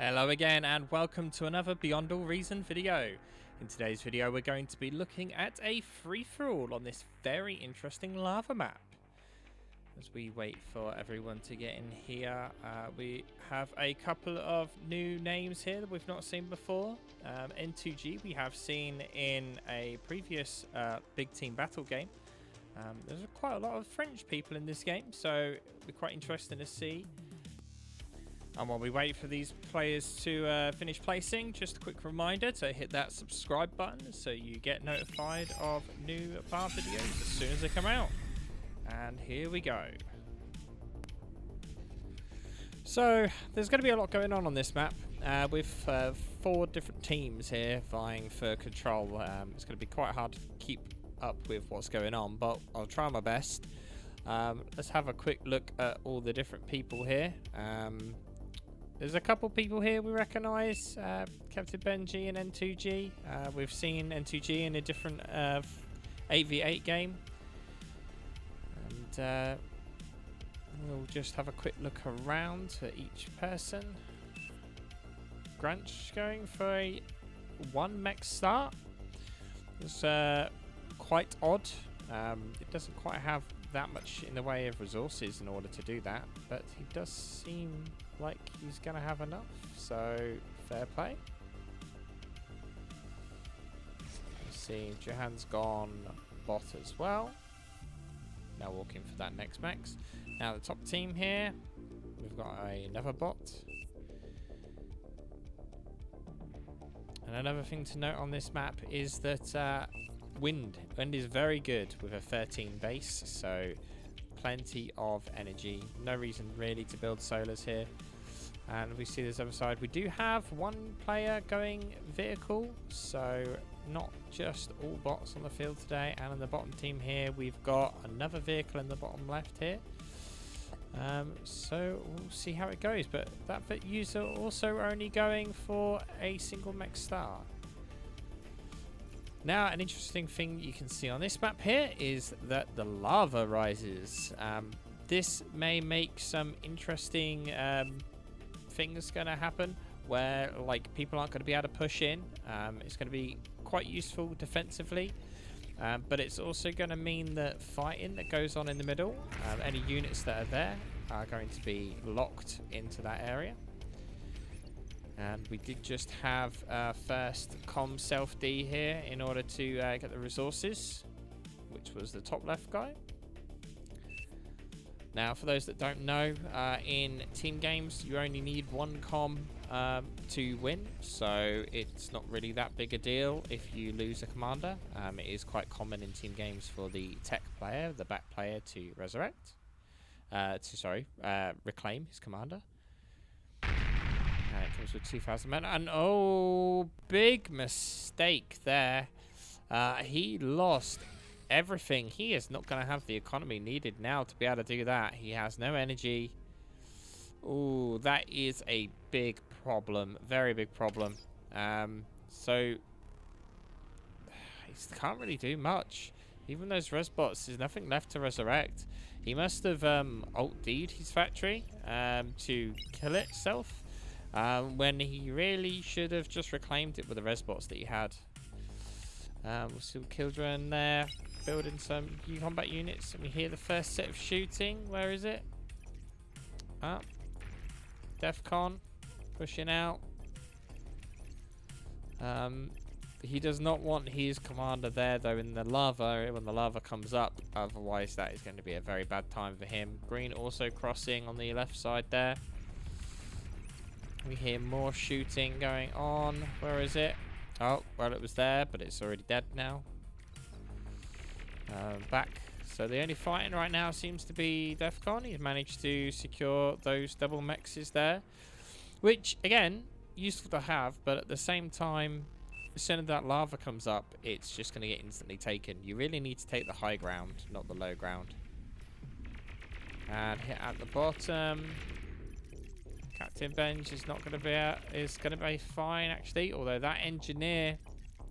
Hello again and welcome to another Beyond All Reason video. In today's video we're going to be looking at a free-for-all on this very interesting lava map. As we wait for everyone to get in here, we have a couple of new names here that we've not seen before. N2G we have seen in a previous big team battle game. There's quite a lot of French people in this game, so it'll be quite interesting to see. And while we wait for these players to finish placing, just a quick reminder to hit that subscribe button so you get notified of new bar videos as soon as they come out. And here we go. So there's going to be a lot going on this map with 4 different teams here vying for control. It's going to be quite hard to keep up with what's going on, but I'll try my best. Let's have a quick look at all the different people here. There's a couple people here we recognise, Captain Benji and N2G. We've seen N2G in a different 8v8 game. And we'll just have a quick look around at each person. Grunch going for a 1 mech start. It's quite odd. It doesn't quite have that much in the way of resources in order to do that, but he does seem like he's gonna have enough, so fair play. Let's see, Johan's gone bot as well, now walking for that next max. Now the top team here, we've got another bot. And another thing to note on this map is that wind is very good with a 13 base, so plenty of energy. No reason really to build solars here. And we see this other side, we do have 1 player going vehicle, so not just all bots on the field today. And on the bottom team here we've got another vehicle in the bottom left here. So we'll see how it goes, but that user also only going for a single mech star. Now, an interesting thing you can see on this map here is that the lava rises. This may make some interesting things going to happen where like people aren't going to be able to push in. It's going to be quite useful defensively, but it's also going to mean that fighting that goes on in the middle, any units that are there are going to be locked into that area. And we did just have our first comm self-D here in order to get the resources, which was the top left guy. Now, for those that don't know, in team games, you only need 1 comm to win. So it's not really that big a deal if you lose a commander. It is quite common in team games for the tech player, the back player, to resurrect. Reclaim his commander. And it comes with 2,000 men. And oh, big mistake there. He lost everything. He is not going to have the economy needed now to be able to do that. He has no energy. Oh, that is a big problem. Very big problem. So he can't really do much. Even those res bots, there's nothing left to resurrect. He must have ult-D'd his factory to kill itself. When he really should have just reclaimed it with the res bots that he had. We'll see Kildren there, building some combat units, and we hear the first set of shooting. Where is it? Defcon pushing out. He does not want his commander there though in the lava when the lava comes up, otherwise that is going to be a very bad time for him. Green also crossing on the left side there. We hear more shooting going on. Where is it? Oh, well, it was there, but it's already dead now. Back. So the only fighting right now seems to be Defcon. He's managed to secure those double mexes there, which, again, useful to have, but at the same time, as soon as that lava comes up, it's just going to get instantly taken. You really need to take the high ground, not the low ground. And hit at the bottom. Captain Benj is not going to be fine actually, although that engineer,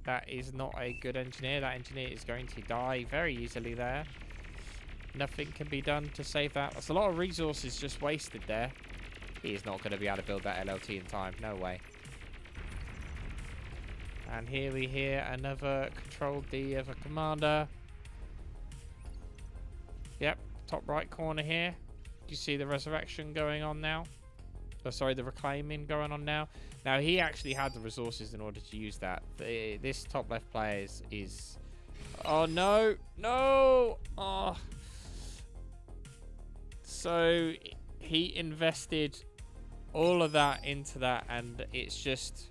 that is not a good engineer. That engineer is going to die very easily there. Nothing can be done to save that. That's a lot of resources just wasted there. He is not going to be able to build that LLT in time. No way. And here we hear another Control D of a commander. Yep, top right corner here. You see the resurrection going on now. Oh, sorry, the reclaiming going on now. Now, he actually had the resources in order to use that. This top left player is... Oh, no. No. Oh. So, he invested all of that into that, and it's just,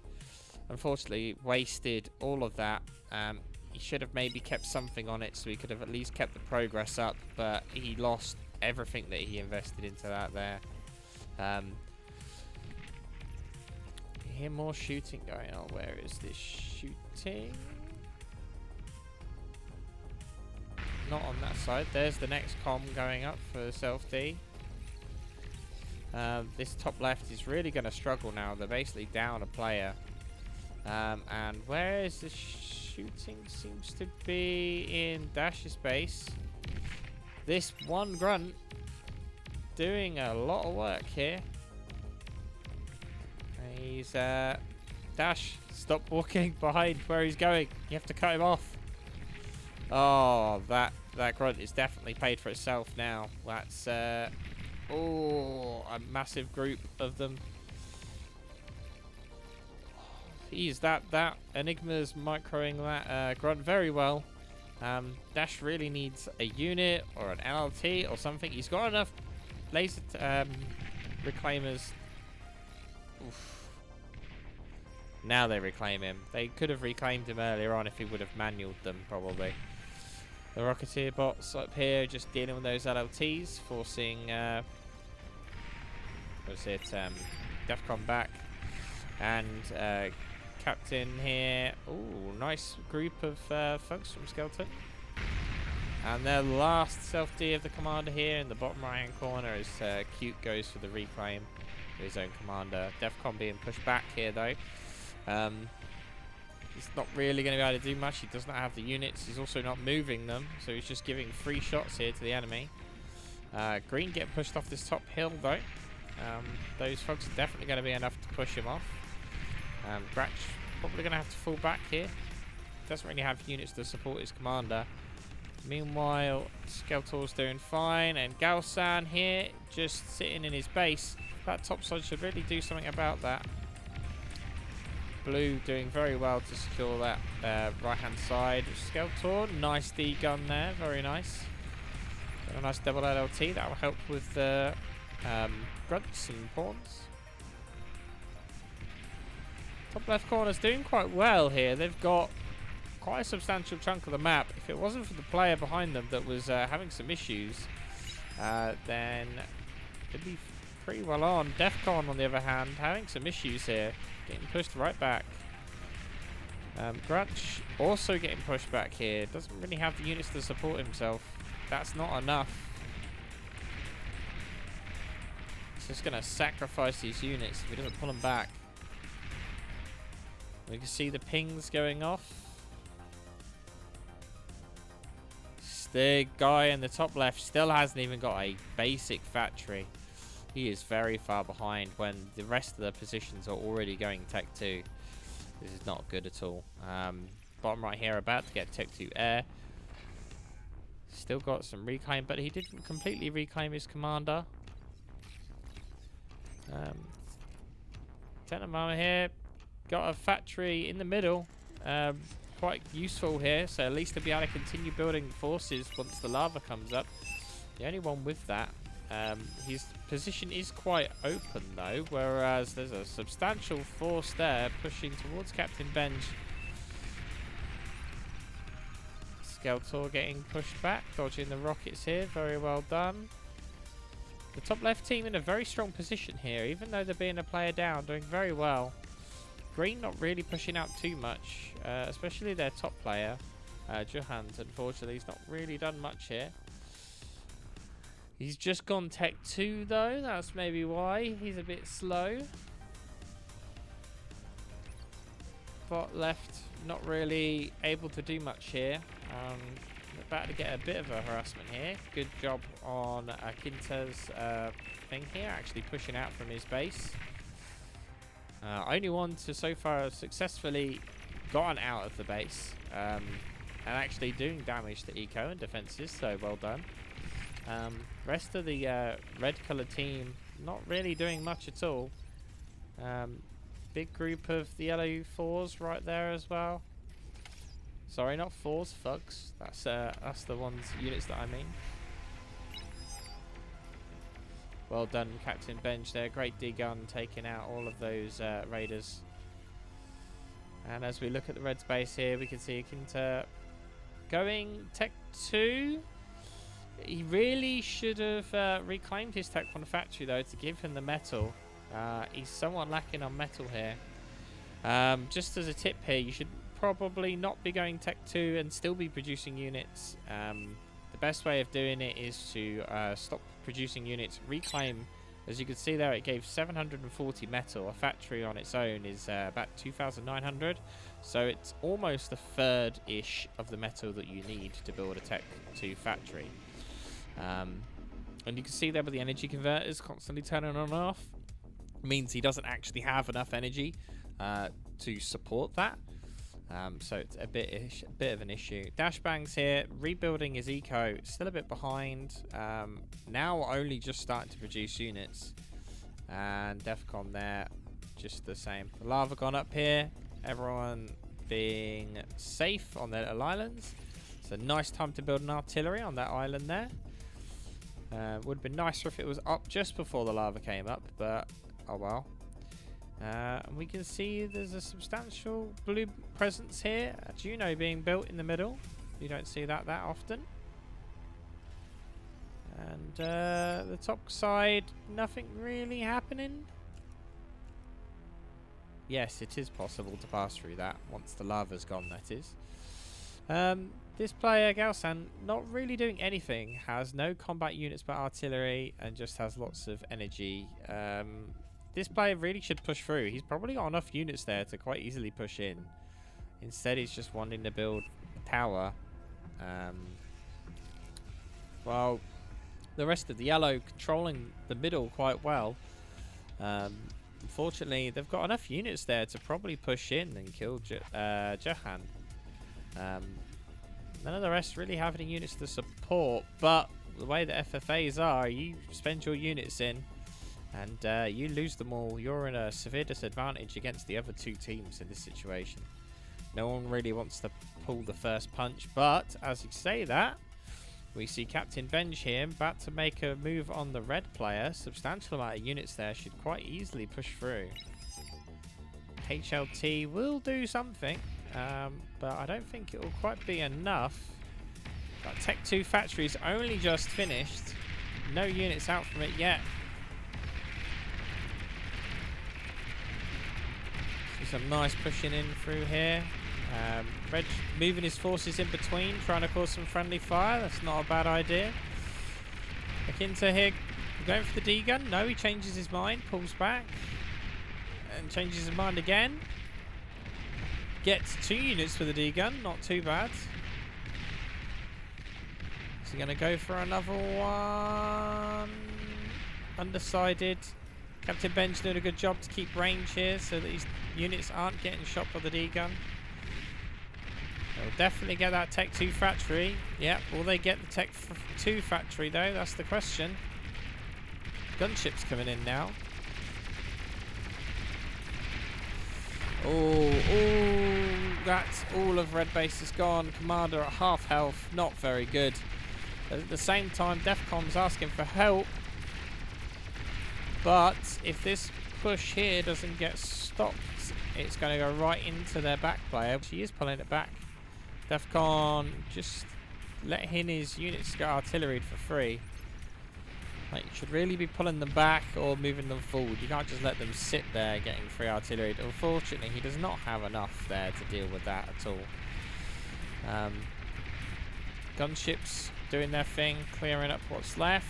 unfortunately, wasted all of that. He should have maybe kept something on it, so he could have at least kept the progress up, but he lost everything that he invested into that there. You hear more shooting going on. Where is this shooting? Not on that side. There's the next comm going up for self-D. This top left is really going to struggle now. They're basically down a player. And where is the shooting? Seems to be in Dash's base. This one grunt doing a lot of work here. He's Dash, stop walking behind where he's going. You have to cut him off. Oh, that grunt is definitely paid for itself now. That's oh, a massive group of them. He's that Enigma's microing that grunt very well. Dash really needs a unit or an LLT or something. He's got enough laser reclaimers. Oof. Now they reclaim him. They could have reclaimed him earlier on if he would have manualed them, probably. The Rocketeer bots up here just dealing with those LLTs, forcing Defcon back. And Captain here. Ooh, nice group of folks from Skeleton. And their last self-D of the commander here in the bottom right hand corner is Cute goes for the reclaim of his own commander. Defcon being pushed back here though. He's not really going to be able to do much. He does not have the units. He's also not moving them, so he's just giving free shots here to the enemy. Green getting pushed off this top hill though. Those folks are definitely going to be enough to push him off. Gratch probably going to have to fall back here. Doesn't really have units to support his commander. Meanwhile, Skeletor's doing fine, and Galsan here just sitting in his base. That top side should really do something about that. Blue doing very well to secure that right hand side. Skeletor, nice D gun there, very nice. Got a nice double LLT, that will help with the grunts and pawns. Top left corner's doing quite well here. They've got quite a substantial chunk of the map. If it wasn't for the player behind them that was having some issues, then they'd be pretty well on. Defcon, on the other hand, having some issues here. Getting pushed right back. Grunch also getting pushed back here. Doesn't really have the units to support himself. That's not enough. He's just going to sacrifice these units if he doesn't pull them back. We can see the pings going off. The guy in the top left still hasn't even got a basic factory. He is very far behind when the rest of the positions are already going Tech 2. This is not good at all. Bottom right here about to get Tech 2 air. Still got some reclaim, but he didn't completely reclaim his commander. Tenamama here. Got a factory in the middle. Quite useful here, so at least to be able to continue building forces once the lava comes up. The only one with that. His position is quite open though, whereas there's a substantial force there pushing towards Captain Benj. Skeletor getting pushed back, dodging the rockets here, very well done. The top left team in a very strong position here, even though they're being a player down, doing very well. Green not really pushing out too much, especially their top player, Johans. Unfortunately, he's not really done much here. He's just gone Tech 2 though, that's maybe why he's a bit slow. Bot left, not really able to do much here. about to get a bit of a harassment here. Good job on Kinta's thing here, actually pushing out from his base. Only one to so far have successfully gotten out of the base and actually doing damage to eco and defenses, so well done. Rest of the red colored team not really doing much at all. Big group of the yellow fours right there as well. Sorry, not fours, thugs. That's the units that I mean. Well done, Captain Benj there. Great D-gun taking out all of those raiders. And as we look at the red space here, we can see Akinta going Tech 2. He really should have reclaimed his Tech 1 factory, though, to give him the metal. He's somewhat lacking on metal here. Just as a tip here, you should probably not be going Tech 2 and still be producing units. The best way of doing it is to stop producing units, reclaim. As you can see there, it gave 740 metal. A factory on its own is about 2,900. So it's almost a third-ish of the metal that you need to build a Tech 2 factory. And you can see there with the energy converters constantly turning on and off. Means he doesn't actually have enough energy to support that. So it's a bit of an issue. Dashbang's here, rebuilding his eco, still a bit behind. Now only just starting to produce units. And Defcon there, just the same. The lava gone up here, everyone being safe on their little islands. It's a nice time to build an artillery on that island there. Would have been nicer if it was up just before the lava came up, but oh well. And we can see there's a substantial blue presence here. A Juno being built in the middle. You don't see that often. And the top side, nothing really happening. Yes, it is possible to pass through that once the lava's gone, that is. This player, Galsan, not really doing anything. Has no combat units but artillery and just has lots of energy. This player really should push through. He's probably got enough units there to quite easily push in. Instead, he's just wanting to build a tower. While the rest of the yellow controlling the middle quite well. Unfortunately, they've got enough units there to probably push in and kill Jahan. None of the rest really have any units to support, but the way the FFAs are, you spend your units in and you lose them all. You're in a severe disadvantage against the other two teams in this situation. No one really wants to pull the first punch, but as you say that, we see Captain Benj here about to make a move on the red player. Substantial amount of units there, should quite easily push through. HLT will do something, but I don't think it will quite be enough. But Tech 2 factory's only just finished. No units out from it yet. Some nice pushing in through here. Red moving his forces in between, trying to cause some friendly fire. That's not a bad idea. Akinta here going for the D-gun. No, he changes his mind, pulls back, and changes his mind again. Gets 2 units for the D-gun, not too bad. Is he going to go for another one? Undecided. Captain Ben's doing a good job to keep range here so that his units aren't getting shot by the D-gun. They'll definitely get that Tech 2 factory. Yep, will they get the Tech 2 factory though? That's the question. Gunship's coming in now. Oh, that's all of red base is gone. Commander at half health, not very good. At the same time, Defcon's asking for help. But if this push here doesn't get stopped, it's going to go right into their back player. She is pulling it back. Defcon just letting his units get artilleried for free. Like, you should really be pulling them back or moving them forward. You can't just let them sit there getting free artillery. Unfortunately, he does not have enough there to deal with that at all. Gunships doing their thing, clearing up what's left.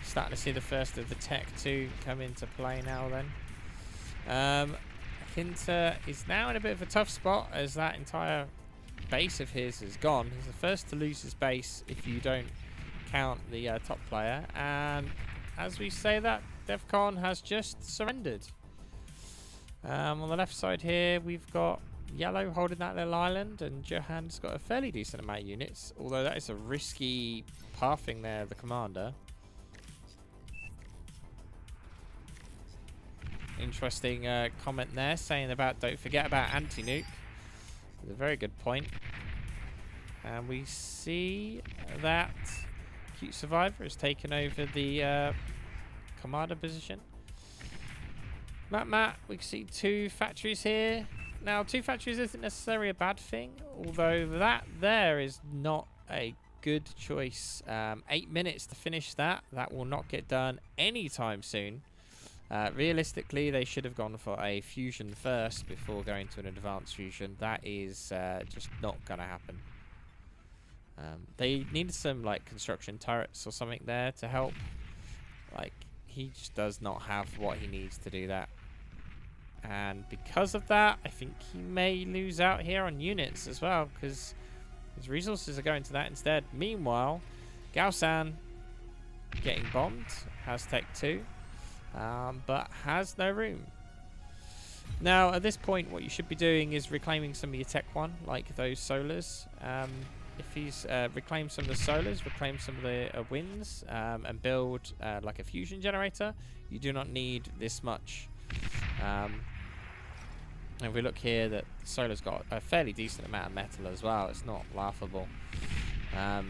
Starting to see the first of the Tech 2 come into play now then. Akinta is now in a bit of a tough spot as that entire base of his is gone. He's the first to lose his base if you don't count the top player. And as we say that, DEFCON has just surrendered. On the left side here, we've got Yellow holding that little island, and Johan's got a fairly decent amount of units, although that is a risky pathing there, the commander. Interesting comment there, saying about don't forget about anti-nuke. It's a very good point. And we see that Cute Survivor has taken over the commander position. Matt, we can see 2 factories here. Now, 2 factories isn't necessarily a bad thing, although that there is not a good choice. 8 minutes to finish that. That will not get done anytime soon. Realistically, they should have gone for a fusion first before going to an advanced fusion. That is just not going to happen. They needed some like construction turrets or something there to help. Like, he just does not have what he needs to do that. And because of that, I think he may lose out here on units as well, because his resources are going to that instead. Meanwhile, Gaosan getting bombed, has Tech 2, but has no room. Now, at this point, what you should be doing is reclaiming some of your Tech 1, like those solars. If he's reclaimed some of the solars, reclaim some of the winds, and build like a fusion generator, you do not need this much. If we look here, that the solar's got a fairly decent amount of metal as well. It's not laughable. I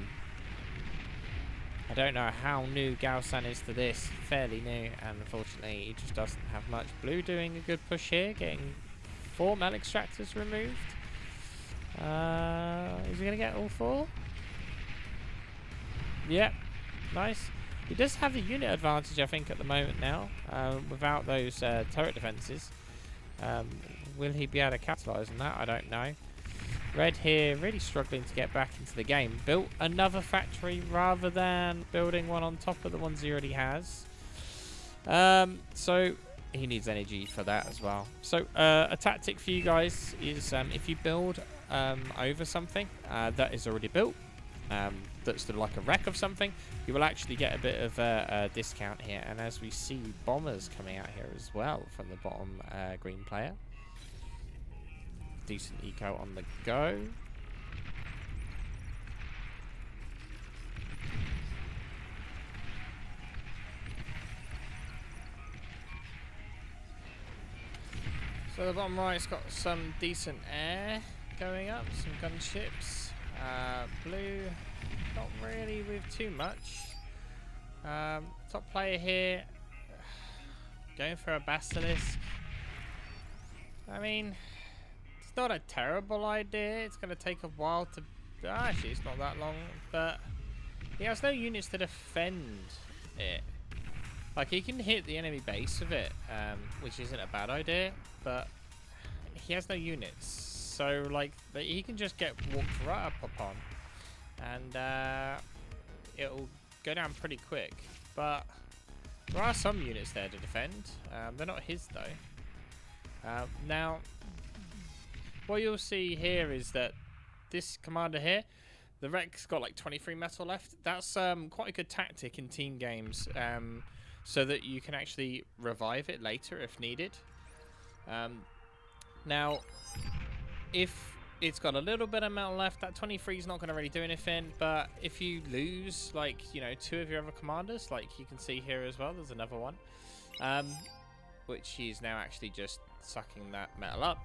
don't know how new Gaosan is to this. Fairly new, and unfortunately, he just doesn't have much. Blue doing a good push here, getting 4 metal extractors removed. Is he going to get all 4? Yep, nice. He does have the unit advantage, I think, at the moment now, without those turret defenses. Will he be able to capitalize on that? I don't know. Red here really struggling to get back into the game. Built another factory rather than building one on top of the ones he already has. So he needs energy for that as well. So a tactic for you guys is if you build over something that is already built, that's like a wreck of something, you will actually get a bit of a discount here. And as we see bombers coming out here as well from the bottom green player. Decent eco on the go. So the bottom right's got some decent air going up, some gunships. Blue, not really with too much. Top player here, going for a basilisk. I mean, it's not a terrible idea. It's going to take a while to... Actually, it's not that long, but he has no units to defend it. Like, he can hit the enemy base with it, which isn't a bad idea, but he has no units. So, like, he can just get walked right up upon, and it'll go down pretty quick. But there are some units there to defend. They're not his, though. Now, what you'll see here is that this commander here, the wreck's got like 23 metal left. That's quite a good tactic in team games, so that you can actually revive it later if needed. Now, if it's got a little bit of metal left, that 23 is not going to really do anything. But if you lose, like, you know, 2 of your other commanders, like you can see here as well, there's another one, which he's now actually just sucking that metal up.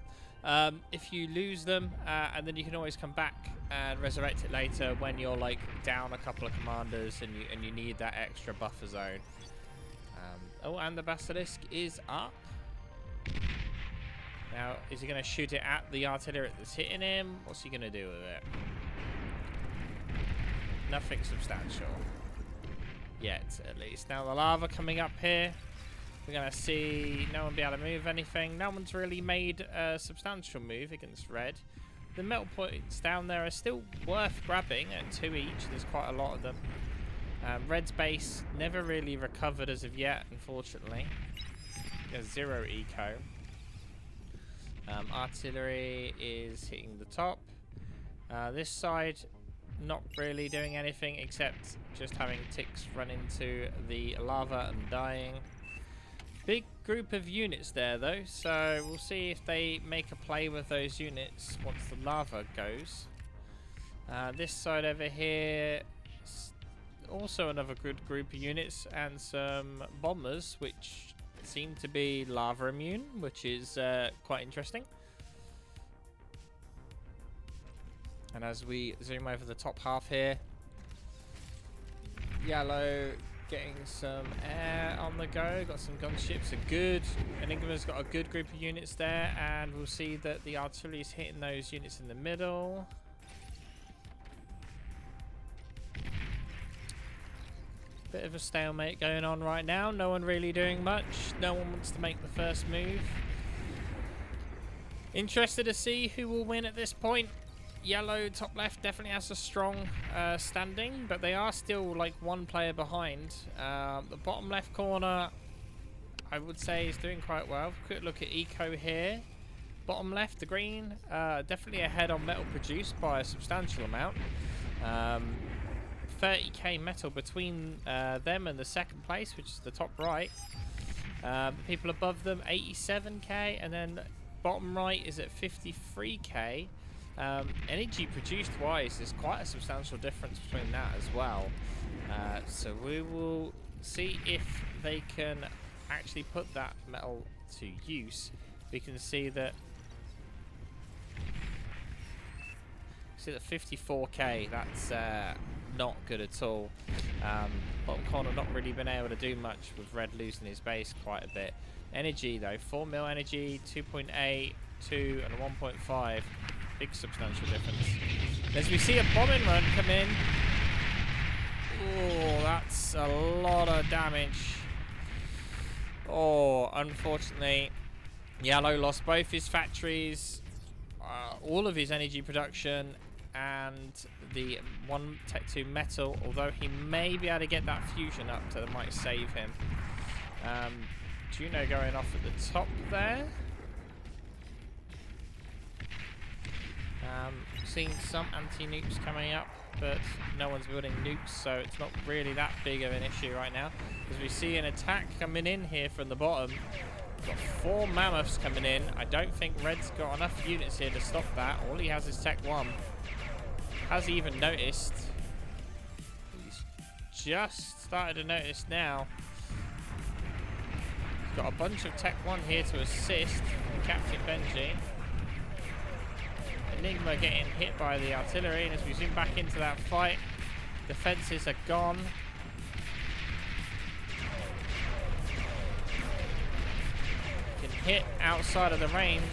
If you lose them, and then you can always come back and resurrect it later when you're like down a couple of commanders and you need that extra buffer zone. Oh, and the basilisk is up. Now, is he going to shoot it at the artillery that's hitting him? What's he going to do with it? Nothing substantial. Yet, at least. Now, the lava coming up here. We're going to see no one be able to move anything. No one's really made a substantial move against red. The metal points down there are still worth grabbing at 2 each. There's quite a lot of them. Red's base never really recovered as of yet, unfortunately. There's 0 eco. Artillery is hitting the top. This side, not really doing anything except just having ticks run into the lava and dying. Big group of units there though, so we'll see if they make a play with those units once the lava goes. This side over here, also another good group of units and some bombers which seem to be lava immune, which is quite interesting. And as we zoom over the top half here, yellow getting some air on the go, got some gunships, Enigma's got a good group of units there, and we'll see that the artillery is hitting those units in the middle. Bit of a stalemate going on right now, no one really doing much, no one wants to make the first move. Interested to see who will win at this point. Yellow top left definitely has a strong standing, but they are still like one player behind. The bottom left corner, I would say, is doing quite well. Quick look at eco here. Bottom left, the green, definitely ahead on metal produced by a substantial amount. 30k metal between them and the second place, which is the top right. The people above them, 87k, and then bottom right is at 53k. Energy produced wise, there's quite a substantial difference between that as well. So we will see if they can actually put that metal to use. We can see that 54k, that's not good at all. Bottom corner not really been able to do much with red losing his base quite a bit. Energy though, 4 mil energy, 2.8, 2 and 1.5. Big substantial difference. As we see a bombing run come in. Oh, that's a lot of damage. Oh, unfortunately, yellow lost both his factories, all of his energy production, and the 1 Tech 2 metal, although he may be able to get that fusion up, so that might save him. Juno going off at the top there. Seeing some anti-nukes coming up, but no one's building nukes, so it's not really that big of an issue right now. As we see an attack coming in here from the bottom. Got 4 mammoths coming in. I don't think Red's got enough units here to stop that. All he has is Tech 1. Has he even noticed? He's just started to notice now. He's got a bunch of Tech 1 here to assist from Captain Benji. Enigma getting hit by the artillery, and as we zoom back into that fight, defenses are gone. Can hit outside of the range,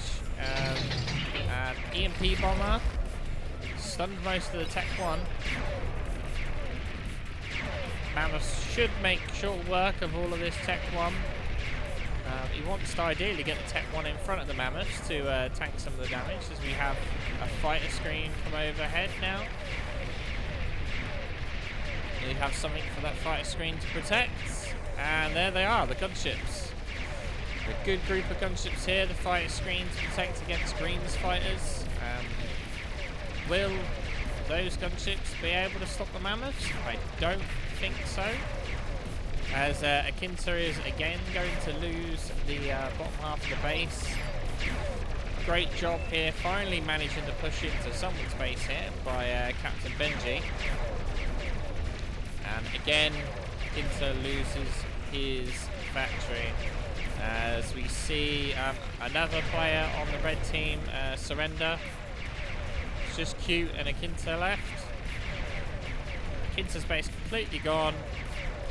and EMP bomber stunned most of the Tech 1. Mammoth should make short work of all of this Tech 1. He wants to ideally get the Tech 1 in front of the Mammoths to tank some of the damage, as we have a fighter screen come overhead now. We have something for that fighter screen to protect, and there they are, the gunships. A good group of gunships here, the fighter screen to protect against Green's fighters. Will those gunships be able to stop the Mammoths? I don't think so. As Akinta is again going to lose the bottom half of the base. Great job here, finally managing to push into someone's base here by Captain Benji. And again, Akinta loses his factory. As we see another player on the red team surrender. It's just Cute and Akinta left. Akinta's base completely gone.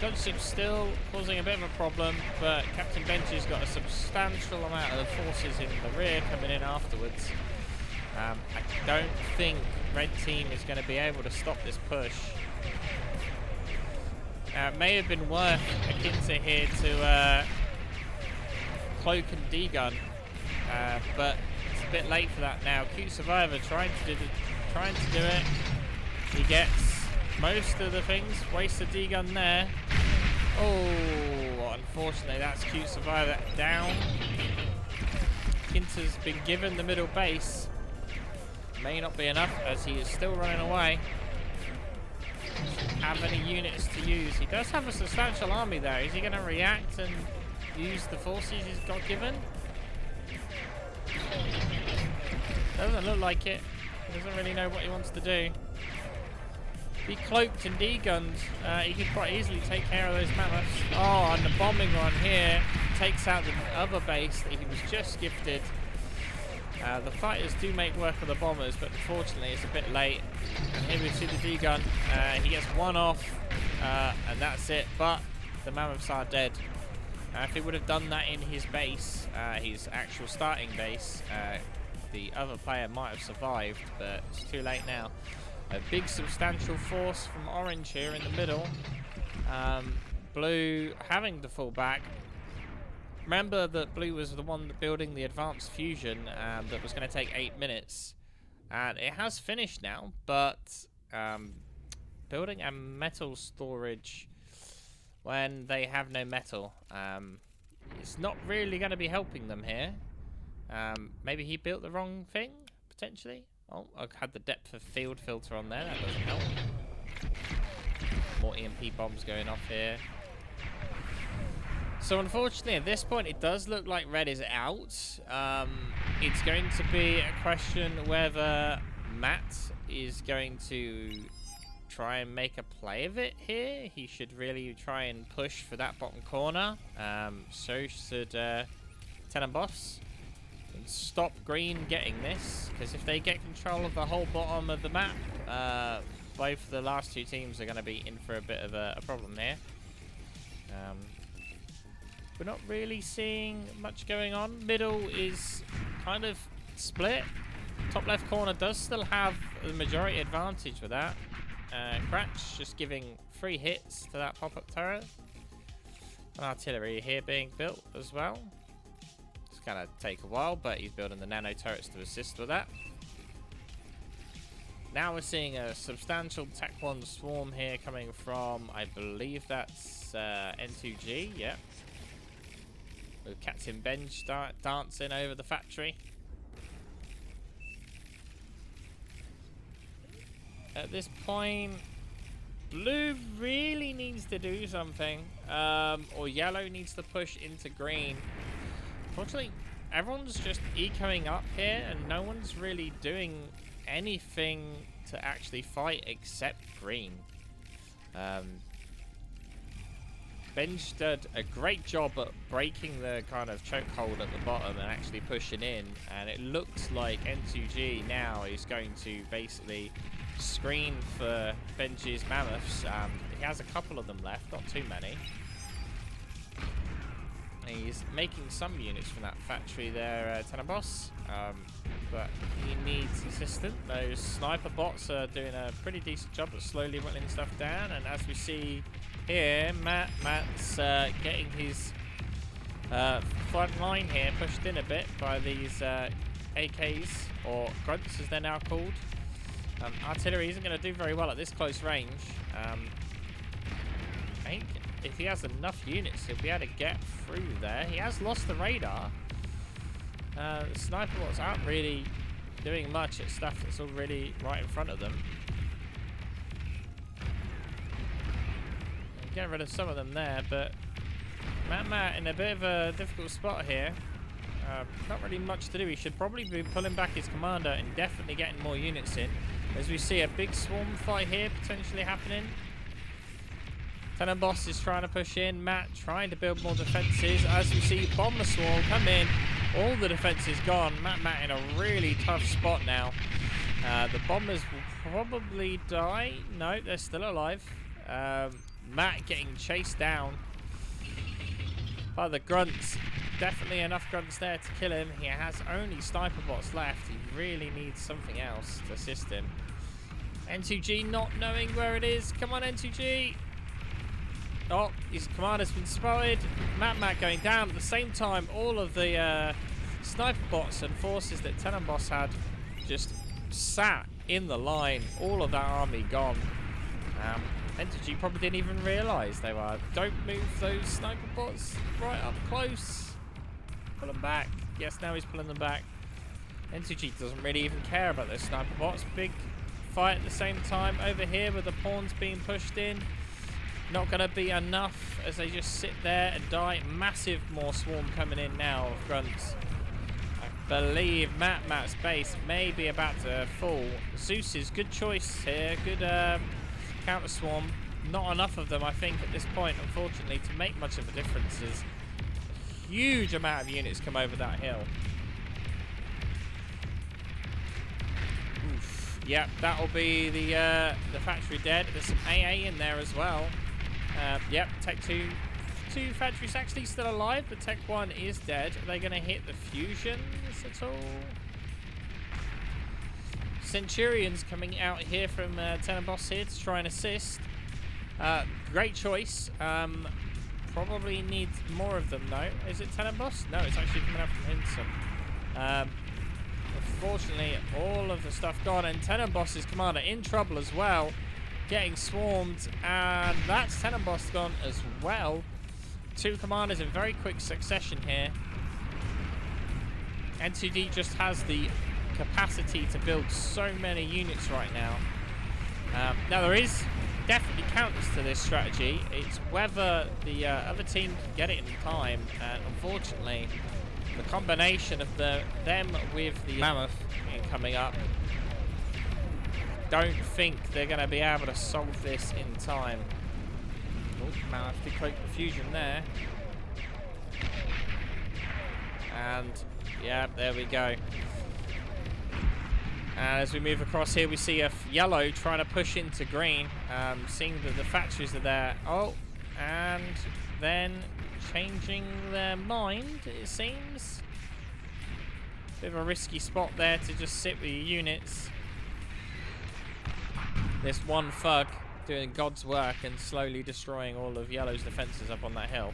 Gunship's still causing a bit of a problem, but Captain Benji's got a substantial amount of forces in the rear coming in afterwards. I don't think red team is going to be able to stop this push. It may have been worth Akinta here to cloak and D-gun, but it's a bit late for that now. Cute Survivor trying to do it. He gets most of the things. Waste the D-gun there. Oh, unfortunately, that's Cute Survivor down. Kinta's been given the middle base. may not be enough as he is still running away. Doesn't have any units to use. He does have a substantial army though. Is he going to react and use the forces he's got given? Doesn't look like it. He doesn't really know what he wants to do. If he cloaked and degunned, he could quite easily take care of those mammoths. Oh, and the bombing run here takes out the other base that he was just gifted. The fighters do make work of the bombers, but unfortunately it's a bit late. And here we see the degun. He gets one off, and that's it. But the mammoths are dead. If he would have done that in his base, his actual starting base, the other player might have survived, but it's too late now. A big substantial force from orange here in the middle. Blue having to fall back. Remember that blue was the one building the advanced fusion that was going to take 8 minutes. And it has finished now, but building a metal storage when they have no metal, it's not really going to be helping them here. Maybe he built the wrong thing, potentially. Oh, I had the depth of field filter on there. That doesn't help. More EMP bombs going off here. So unfortunately, at this point, it does look like red is out. It's going to be a question whether Matt is going to try and make a play of it here. He should really try and push for that bottom corner. So should Tenenboss. And stop green getting this, because if they get control of the whole bottom of the map, both the last two teams are going to be in for a bit of a problem here. We're not really seeing much going on. Middle is kind of split. Top left corner does still have the majority advantage with that. Cratch just giving 3 hits to that pop-up turret. Artillery here being built as well. It's gonna take a while, but he's building the nano turrets to assist with that. Now we're seeing a substantial Tech 1 swarm here coming from, I believe that's N2G, yeah. With Captain Benj dancing over the factory. At this point, blue really needs to do something, or yellow needs to push into green. Unfortunately, everyone's just ecoing up here, and no one's really doing anything to actually fight except green. Benj did a great job at breaking the kind of chokehold at the bottom and actually pushing in, and it looks like N2G now is going to basically screen for Benji's mammoths. He has a couple of them left, not too many. He's making some units from that factory there, Tenenboss, but he needs assistance. Those sniper bots are doing a pretty decent job at slowly whittling stuff down, and as we see here, Matt's getting his front line here pushed in a bit by these AKs, or grunts as they're now called. Artillery isn't going to do very well at this close range. I think if he has enough units, he'll be able to get through there. He has lost the radar. The sniper bots aren't really doing much at stuff that's already right in front of them. Get rid of some of them there, but Matt in a bit of a difficult spot here. Not really much to do. He should probably be pulling back his commander and definitely getting more units in. As we see a big swarm fight here potentially happening. Tenenboss is trying to push in. Matt trying to build more defenses. As we see Bomber Swarm come in. All the defenses gone. Matt in a really tough spot now. The bombers will probably die. No, they're still alive. Matt getting chased down by the grunts. Definitely enough grunts there to kill him. He has only sniper bots left. He really needs something else to assist him. N2G not knowing where it is. Come on, N2G. Oh, his commander's been spotted. Matt going down. At the same time, all of the sniper bots and forces that Tenenboss had just sat in the line. All of that army gone. N2G probably didn't even realise they were. Don't move those sniper bots right up close. Pull them back. Yes, now he's pulling them back. N2G doesn't really even care about those sniper bots. Big fight at the same time over here with the pawns being pushed in. Not going to be enough as they just sit there and die. Massive more swarm coming in now of grunts. I believe Matt's base may be about to fall. Zeus's good choice here. Good counter swarm. Not enough of them, I think, at this point, unfortunately, to make much of a difference. As a huge amount of units come over that hill. Oof. Yep, that'll be the factory dead. There's some AA in there as well. Yep, Tech 2 factories actually still alive, but Tech 1 is dead. Are they going to hit the fusions at all? Centurions coming out here from Tenenboss here to try and assist. Great choice. Probably needs more of them though. Is it Tenenboss? No, it's actually coming out from Hinson. Unfortunately, all of the stuff gone, and Tenenboss's commander in trouble as well. Getting swarmed, and that's Tenenboss gone as well. Two commanders in very quick succession here. N2D just has the capacity to build so many units right now. Now there is definitely counters to this strategy. It's whether the other team can get it in time, and unfortunately the combination of them with the Mammoth coming up, don't think they're going to be able to solve this in time. Oh, Mammoth did cloak the fusion there. And yeah, there we go. And as we move across here, we see a yellow trying to push into green. Seeing that the factories are there. Oh, and then changing their mind, it seems. Bit of a risky spot there to just sit with your units. This one thug doing God's work and slowly destroying all of Yellow's defenses up on that hill.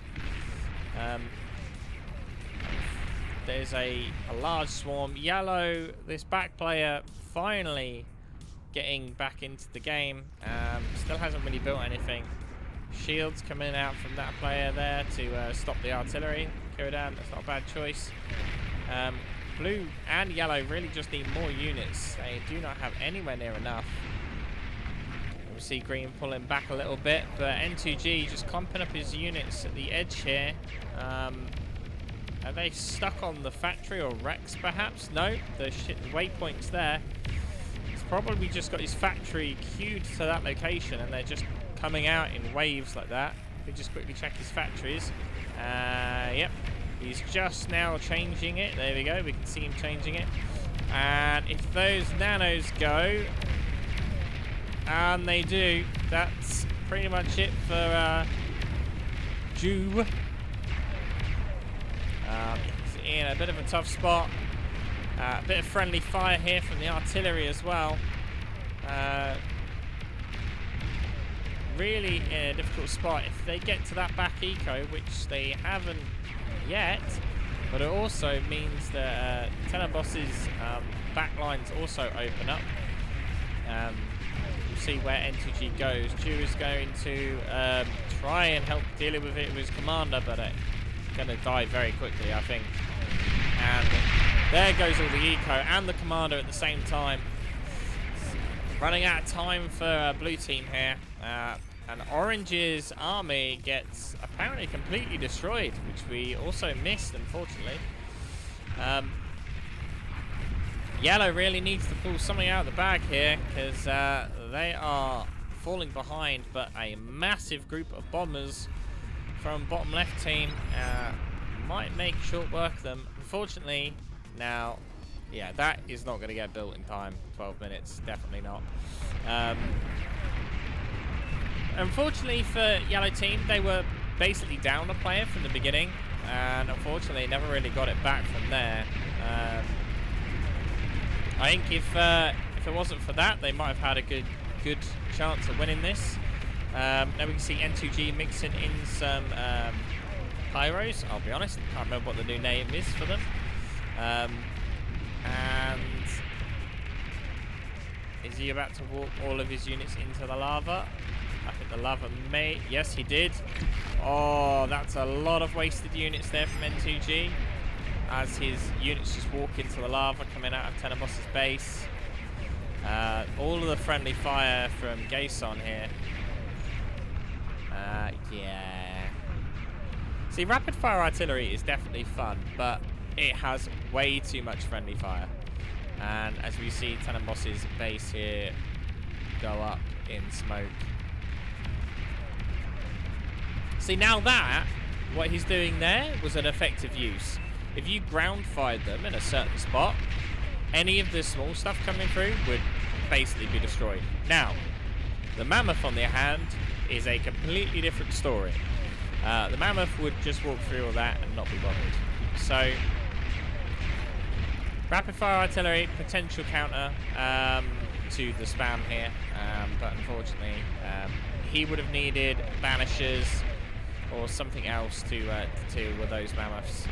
There's a large swarm. Yellow, this back player, finally getting back into the game. Still hasn't really built anything. Shields coming out from that player there to stop the artillery. Kodan, that's not a bad choice. Blue and yellow really just need more units. They do not have anywhere near enough. We see green pulling back a little bit, but N2G just clumping up his units at the edge here. Are they stuck on the factory or Rex perhaps? No, the waypoint's there. He's probably just got his factory queued to that location and they're just coming out in waves like that. We just quickly check his factories. Yep, he's just now changing it. There we go, we can see him changing it. And if those nanos go, and they do, that's pretty much it for Jew. He's in a bit of a tough spot. A bit of friendly fire here from the artillery as well. Really in a difficult spot. If they get to that back eco, which they haven't yet, but it also means that Tenenboss's back lines also open up. We'll see where N2G goes. Jew is going to try and help dealing with it with his commander, but going to die very quickly, I think. And there goes all the eco and the commander at the same time. Running out of time for blue team here. And Orange's army gets apparently completely destroyed, which we also missed, unfortunately. Yellow really needs to pull something out of the bag here, because they are falling behind, but a massive group of bombers from bottom left team might make short work of them. Unfortunately, now, yeah, that is not going to get built in time. 12 minutes, definitely not. Unfortunately for yellow team, they were basically down a player from the beginning, and unfortunately never really got it back from there. I think if it wasn't for that, they might have had a good chance of winning this. Now we can see N2G mixing in some pyros. I'll be honest, I can't remember what the new name is for them. And is he about to walk all of his units into the lava? I think the lava may... Yes, he did. Oh, that's a lot of wasted units there from N2G. as his units just walk into the lava coming out of Tenebos's base. All of the friendly fire from Gason here. Yeah. See, rapid fire artillery is definitely fun, but it has way too much friendly fire. And as we see Tenebos's base here go up in smoke. See, now that, what he's doing there was an effective use. If you ground fired them in a certain spot, any of the small stuff coming through would basically be destroyed. Now, the Mammoth, on the other hand, is a completely different story. The Mammoth would just walk through all that and not be bothered. So, rapid fire artillery, potential counter to the spam here, but unfortunately, he would have needed banishers or something else to deal with those Mammoths.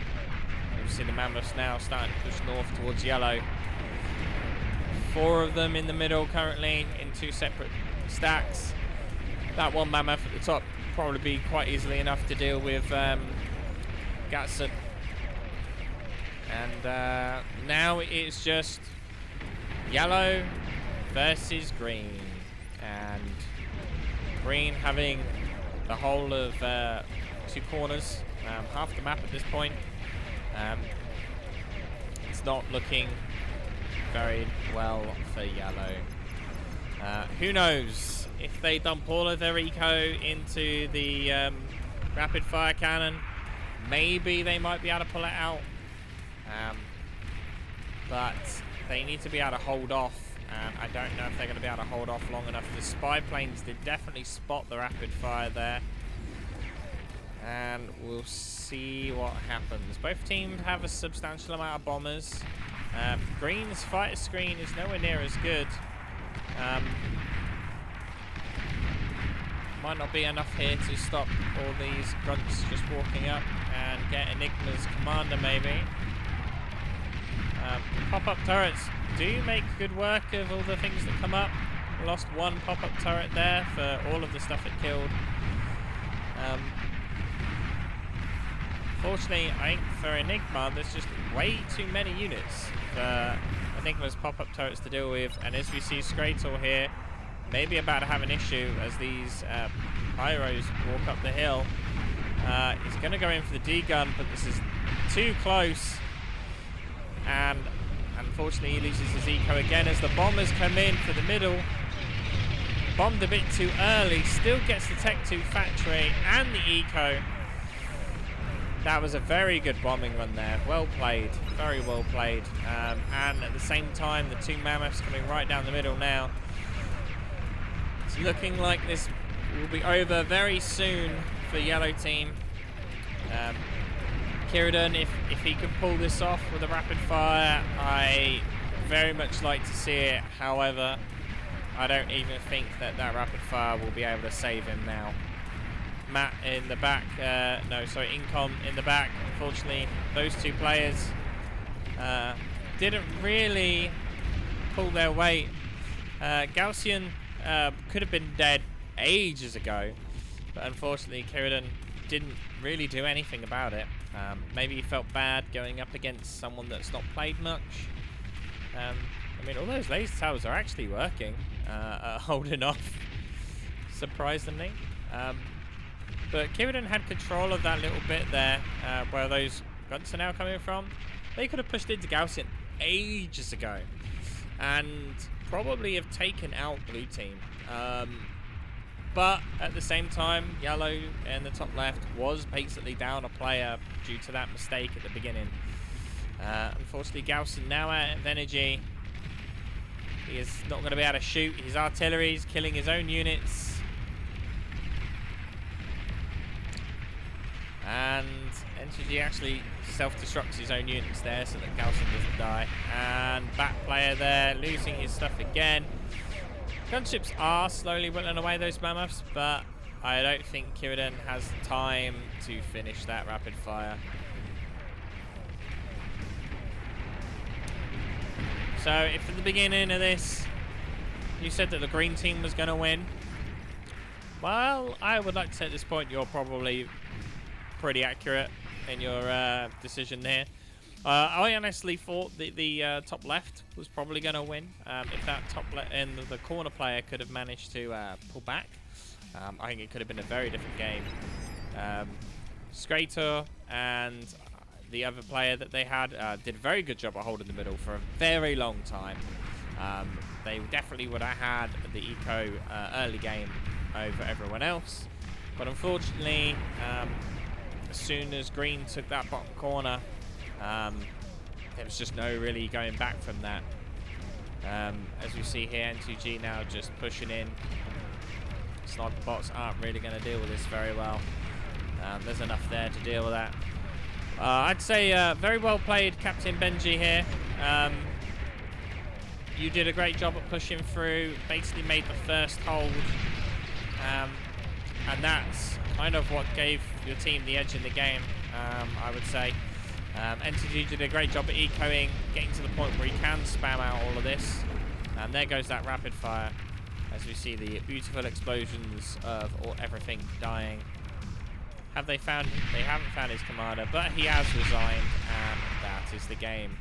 You see the Mammoths now starting to push north towards yellow. 4 of them in the middle currently in 2 separate stacks. That one Mammoth at the top probably be quite easily enough to deal with Gatson. And now it's just yellow versus green. And green having the whole of 2 corners, half the map at this point. It's not looking very well for yellow. Who knows if they dump all of their eco into the rapid fire cannon, maybe they might be able to pull it out. But they need to be able to hold off. I don't know if they're going to be able to hold off long enough. The spy planes did definitely spot the rapid fire there. And we'll see what happens. Both teams have a substantial amount of bombers. Green's fighter screen is nowhere near as good. Might not be enough here to stop all these grunts just walking up and get Enigma's commander maybe. Pop-up turrets do make good work of all the things that come up. Lost 1 pop-up turret there for all of the stuff it killed. Fortunately, I think for Enigma, there's just way too many units for Enigma's pop-up turrets to deal with. And as we see Skrator here, maybe about to have an issue as these pyros walk up the hill. He's going to go in for the D-gun, but this is too close. And unfortunately, he loses his eco again as the bombers come in for the middle. Bombed a bit too early, still gets the Tech 2 factory and the eco. That was a very good bombing run there. Well played, very well played. And at the same time, the 2 Mammoths coming right down the middle now. It's looking like this will be over very soon for yellow team. Kiridan, if he could pull this off with a rapid fire, I very much like to see it. However, I don't even think that rapid fire will be able to save him now. Matt in the back, Incom in the back. Unfortunately, those 2 players didn't really pull their weight. Gaussian could have been dead ages ago, but unfortunately Kiridan didn't really do anything about it. Maybe he felt bad going up against someone that's not played much. I mean, all those laser towers are actually working, holding off, surprisingly. But Kiridan had control of that little bit there, where those grunts are now coming from. They could have pushed into Gaussian ages ago, and probably have taken out blue team. But at the same time, yellow in the top left was basically down a player due to that mistake at the beginning. Unfortunately, Gaussian now out of energy. He is not going to be able to shoot. His artillery is killing his own units. And NTG actually self-destructs his own units there so that Gaussian doesn't die. And back player there, losing his stuff again. Gunships are slowly whittling away those Mammoths, but I don't think Kiridan has time to finish that rapid fire. So if at the beginning of this you said that the green team was going to win, well, I would like to say at this point you're probably pretty accurate in your decision there. I honestly thought the top left was probably going to win. If that top in the corner player could have managed to pull back, I think it could have been a very different game. Skrator and the other player that they had did a very good job of holding the middle for a very long time. They definitely would have had the eco early game over everyone else. But unfortunately, as soon as Green took that bottom corner, there was just no really going back from that. As we see here, N2G now just pushing in. Sniper bots aren't really going to deal with this very well. There's enough there to deal with that. I'd say very well played, Captain Benji here. You did a great job at pushing through, basically made the first hold. And that's kind of what gave your team the edge in the game, I would say. NTG did a great job at ecoing, getting to the point where he can spam out all of this. And there goes that rapid fire, as we see the beautiful explosions of everything dying. Have they found him? They haven't found his commander, but he has resigned, and that is the game.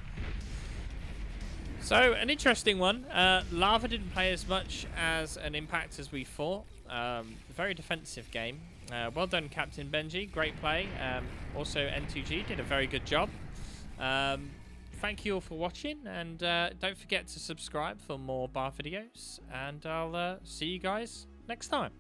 So, an interesting one. Lava didn't play as much as an impact as we thought. Very defensive game. Well done, Captain Benji. Great play. Also, N2G did a very good job. Thank you all for watching, and don't forget to subscribe for more bar videos. And I'll see you guys next time.